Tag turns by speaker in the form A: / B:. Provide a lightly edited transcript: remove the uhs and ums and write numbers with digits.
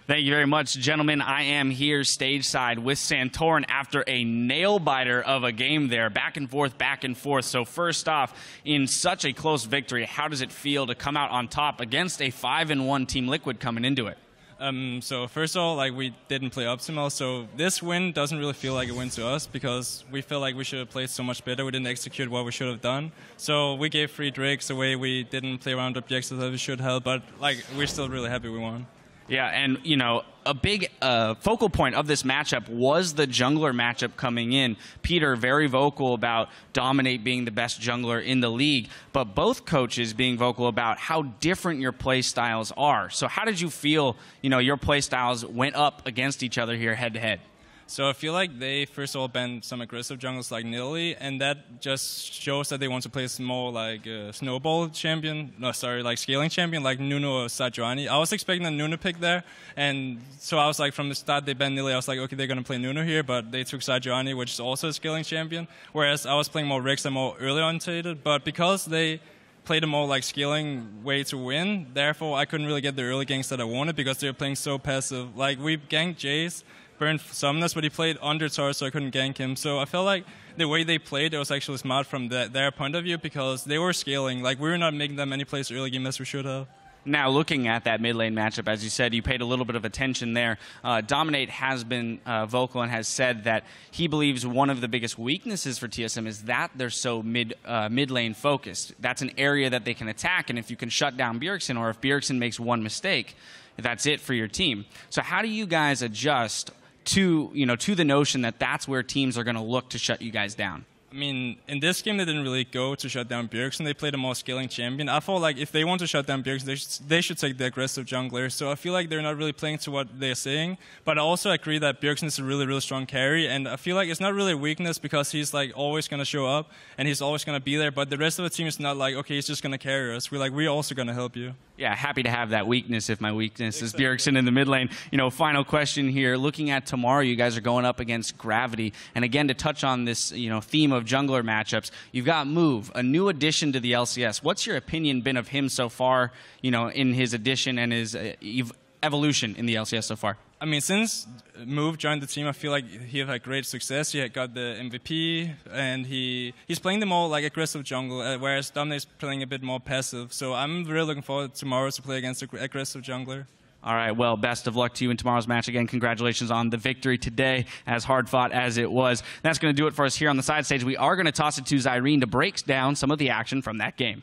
A: Thank you very much, gentlemen. I am here stage side with Santorin after a nail-biter of a game there. Back and forth, back and forth. So first off, in such a close victory, how does it feel to come out on top against a 5-1 Team Liquid coming into it?
B: So first of all, we didn't play optimal, so this win doesn't really feel like a win to us because we feel like we should have played so much better. We didn't execute what we should have done. So we gave 3 drakes away. We didn't play around objectives that we should have, but we're still really happy we won.
A: Yeah, and a big focal point of this matchup was the jungler matchup coming in. Peter, very vocal about Dominate being the best jungler in the league, but both coaches being vocal about how different your play styles are. So how did you feel, your play styles went up against each other here head to head?
B: So I feel like they, first of all, banned some aggressive jungles like Nidalee, and that just shows that they want to play more snowball champion, scaling champion, like Nuno or Sajuani. I was expecting a Nuno pick there, and so I was like, from the start they banned Nidalee, I was like, okay, they're going to play Nuno here, but they took Sajuani, which is also a scaling champion, whereas I was playing more Rix and more early orientated, but because they played a more scaling way to win, therefore I couldn't really get the early ganks that I wanted because they were playing so passive. We ganked Jace, burned Summoners, but he played under tower, so I couldn't gank him. So I felt like the way they played, it was actually smart from their point of view because they were scaling. We were not making that many plays early game as we should have.
A: Now, looking at that mid lane matchup, as you said, you paid a little bit of attention there. Dominate has been vocal and has said that he believes one of the biggest weaknesses for TSM is that they're so mid lane focused. That's an area that they can attack, and if you can shut down Bjergsen, or if Bjergsen makes one mistake, that's it for your team. So how do you guys adjust to the notion that that's where teams are going to look to shut you guys down?
B: I mean, in this game, they didn't really go to shut down Bjergsen. They played a more scaling champion. I felt like if they want to shut down Bjergsen, they should take the aggressive jungler. So I feel like they're not really playing to what they're saying. But I also agree that Bjergsen is a really, really strong carry. And I feel like it's not really a weakness because he's always going to show up and he's always going to be there. But the rest of the team is not okay, he's just going to carry us. We're also going to help you.
A: Yeah, happy to have that weakness if my weakness is Bjergsen in the mid lane. Final question here. Looking at tomorrow, you guys are going up against Gravity. And again, to touch on this, theme of jungler matchups, you've got Move, a new addition to the LCS. What's your opinion been of him so far, in his addition and his evolution in the LCS so far?
B: I mean, since Move joined the team, I feel like he had great success. He had got the MVP, and he's playing the more aggressive jungle, whereas Dominate's playing a bit more passive. So I'm really looking forward tomorrow to play against an aggressive jungler.
A: All right, well, best of luck to you in tomorrow's match. Again, congratulations on the victory today, as hard-fought as it was. That's going to do it for us here on the side stage. We are going to toss it to Zyrene to break down some of the action from that game.